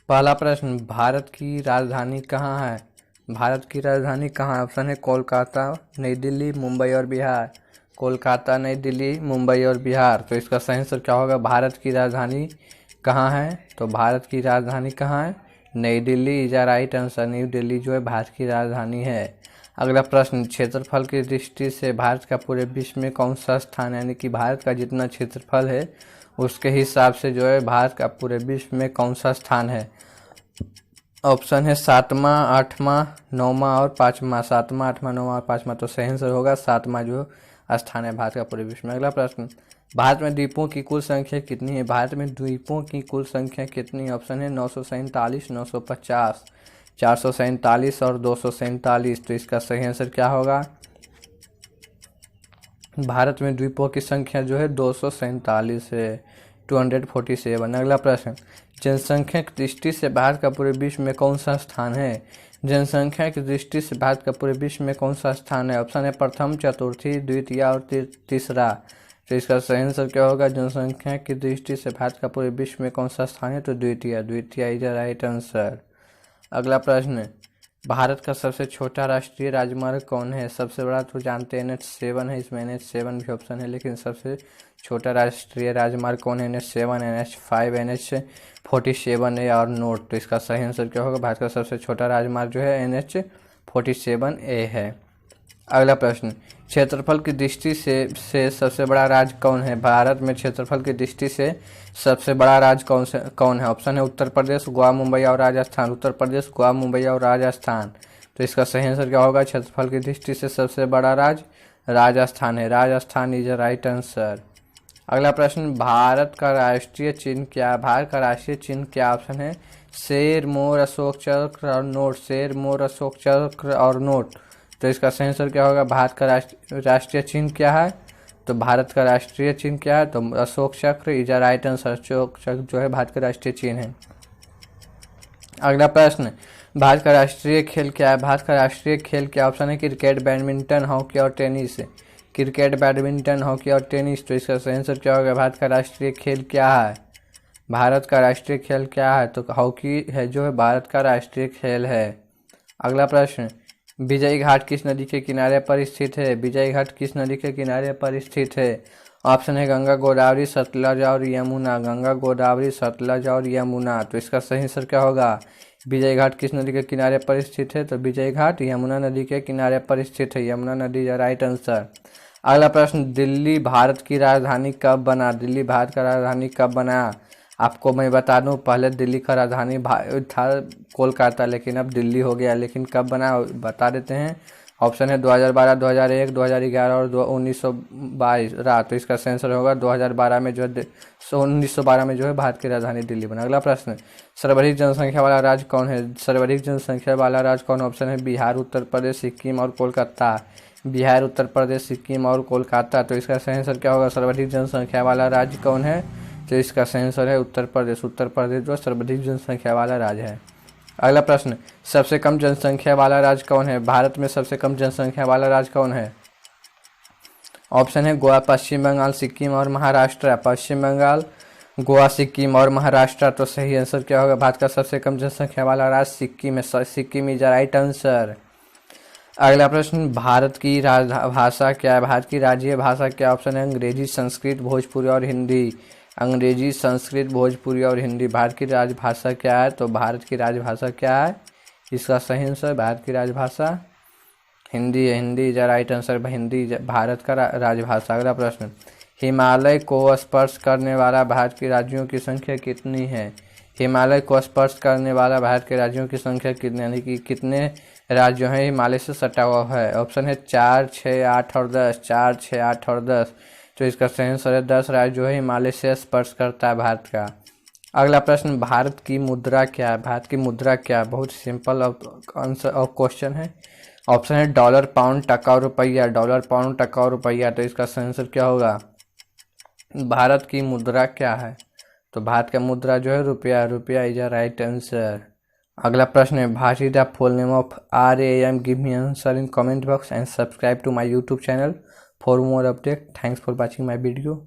पहला प्रश्न, भारत की राजधानी कहाँ है? भारत की राजधानी कहाँ है? ऑप्शन है कोलकाता, नई दिल्ली, मुंबई और बिहार। कोलकाता, नई दिल्ली, मुंबई और बिहार। तो इसका सही आंसर क्या होगा? भारत की राजधानी कहाँ है? तो भारत की राजधानी कहाँ है? नई Delhi is right answer. New Delhi जो है भारत की राजधानी है। अगला प्रश्न, क्षेत्रफल की दृष्टि से भारत का पूरे विश्व में कौन सा स्थान है? यानी कि भारत का जितना क्षेत्रफल है उसके हिसाब से जो है भारत का पूरे विश्व में कौन सा स्थान है? ऑप्शन है 7वां, 8वां, 9वां और 5वां। 7वां, 8वां, 9वां और 5वां। तो सही आंसर होगा 7वां जो स्थान है भारत का पूरे विश्व में। अगला प्रश्न, भारत में द्वीपों की कुल संख्या कितनी है? भारत में द्वीपों की कुल संख्या कितनी है? ऑप्शन है 947, 950, 447 और 247। तो इसका सही आंसर क्या होगा? भारत में द्वीपों की संख्या जो है 247 है, 247। अगला प्रश्न, जनसंख्या की दृष्टि से भारत का पूरे विश्व में कौन सा स्थान है? जनसंख्या की दृष्टि से भारत का पूरे विश्व में कौन सा स्थान है? ऑप्शन है प्रथम, चतुर्थी, द्वितीय और तीसरा। तो इसका सही आंसर क्या होगा? जनसंख्या की दृष्टि से भारत का पूरे विश्व में कौन सा स्थान है? तो द्वितीय। द्वितीय इज द राइट आंसर। अगला प्रश्न, भारत का सबसे छोटा राष्ट्रीय राजमार्ग कौन है? सबसे बड़ा तो जानते हैं NH7 है, इसमें NH7 भी ऑप्शन है, लेकिन सबसे छोटा राष्ट्रीय राजमार्ग कौन है? NH7, NH5, NH47 है और नोट। तो इसका सही आंसर क्या होगा? भारत का सबसे छोटा राजमार्ग जो है NH47A है। अगला प्रश्न, क्षेत्रफल की दृष्टि से सबसे बड़ा राज्य कौन है? भारत में क्षेत्रफल की दृष्टि से सबसे बड़ा राज्य कौन है? ऑप्शन है उत्तर प्रदेश, गोवा, मुंबई और राजस्थान। उत्तर प्रदेश, गोवा, मुंबई और राजस्थान। तो इसका सही आंसर क्या होगा? क्षेत्रफल की दृष्टि से सबसे बड़ा राज्य राजस्थान है। Rajasthan is the right answer. अगला प्रश्न, भारत का राष्ट्रीय चिन्ह क्या? भारत का राष्ट्रीय चिन्ह क्या? ऑप्शन है शेर, मोर, अशोक चक्र और नोट। शेर, मोर, अशोक चक्र और नोट। तो इसका सही आंसर क्या होगा? भारत का राष्ट्रीय चिन्ह क्या है? तो भारत का राष्ट्रीय चिन्ह क्या है? तो अशोक चक्र is the right answer. Ashok चक्र जो है भारत का राष्ट्रीय चिन्ह है। अगला प्रश्न, भारत का राष्ट्रीय खेल क्या है? भारत का राष्ट्रीय खेल क्या? ऑप्शन है क्रिकेट, बैडमिंटन, हॉकी और टेनिस। क्रिकेट, बैडमिंटन, हॉकी और टेनिस। तो इसका सही आंसर क्या होगा? भारत का राष्ट्रीय खेल क्या है? भारत का राष्ट्रीय खेल क्या है? तो हॉकी है जो है भारत का राष्ट्रीय खेल है। अगला प्रश्न, विजय घाट किस नदी के किनारे पर स्थित है? विजय घाट किस नदी के किनारे पर स्थित है? ऑप्शन है गंगा, गोदावरी, सतलज और यमुना। गंगा, गोदावरी, सतलज और यमुना। तो इसका सही आंसर क्या होगा? विजय घाट किस नदी के किनारे पर स्थित है? तो विजय घाट यमुना नदी के किनारे पर स्थित है। यमुना नदी इज राइट आंसर। अगला प्रश्न, दिल्ली भारत की राजधानी कब बना? दिल्ली भारत का राजधानी कब बना? आपको मैं बता दूं, पहले दिल्ली का राजधानी था कोलकाता, लेकिन अब दिल्ली हो गया। लेकिन कब बना बता देते हैं। ऑप्शन है 2012, 2001, 2011 और 1922। तो इसका आंसर होगा 2012 में जो है 1912 में जो है भारत की राजधानी दिल्ली बना। अगला प्रश्न, सर्वाधिक जनसंख्या वाला राज्य कौन है? सर्वाधिक जनसंख्या वाला राज्य कौन? ऑप्शन है बिहार, उत्तर प्रदेश, सिक्किम और कोलकाता। बिहार, उत्तर प्रदेश, सिक्किम और कोलकाता। तो इसका सही आंसर क्या होगा? सर्वाधिक जनसंख्या वाला राज्य कौन है? तो इसका सही आंसर है उत्तर प्रदेश। उत्तर प्रदेश जो सर्वाधिक जनसंख्या वाला राज्य है। अगला प्रश्न, सबसे कम जनसंख्या वाला राज्य कौन है? भारत में सबसे कम जनसंख्या वाला राज्य कौन है? ऑप्शन है गोवा, पश्चिम बंगाल, सिक्किम और महाराष्ट्र। पश्चिम बंगाल, गोवा, सिक्किम और महाराष्ट्र। तो सही आंसर क्या होगा? भारत का सबसे कम जनसंख्या वाला राज्य सिक्किम है। Sikkim is the right answer. अगला प्रश्न, भारत की भाषा क्या है? भारत की राज्य भाषा क्या? ऑप्शन है अंग्रेजी, संस्कृत, भोजपुरी और हिंदी। अंग्रेजी, संस्कृत, भोजपुरी और हिंदी। भारत की राजभाषा क्या है? तो भारत की राजभाषा क्या है? इसका सही आंसर भारत की राजभाषा हिंदी है। Hindi is right answer. Hindi Bharat का राजभाषा। अगला प्रश्न, हिमालय को स्पर्श करने वाला भारत के राज्यों की संख्या कितनी है? हिमालय को स्पर्श करने वाला भारत के राज्यों की संख्या कितनी, यानी कि कितने राज्य हैं हिमालय से सटा हुआ है? ऑप्शन है 4, 6, 8 और 10। 4, 6, 8 और 10। तो इसका सही आंसर है 10 राज्य जो है हिमालय से स्पर्श करता है भारत का। अगला प्रश्न, भारत की मुद्रा क्या है? भारत की मुद्रा क्या है? बहुत सिंपल आंसर और क्वेश्चन है। ऑप्शन है डॉलर, पाउंड, टका और रुपया। डॉलर, पाउंड, टका और रुपया। तो इसका सही आंसर क्या होगा? भारत की मुद्रा क्या है? तो भारत का मुद्रा जो है रुपया। रुपया इज अ राइट आंसर। अगला प्रश्न है, भाषी the full name of RAM? Give me answer in comment box and subscribe to my YouTube channel for more update. Thanks for watching my video.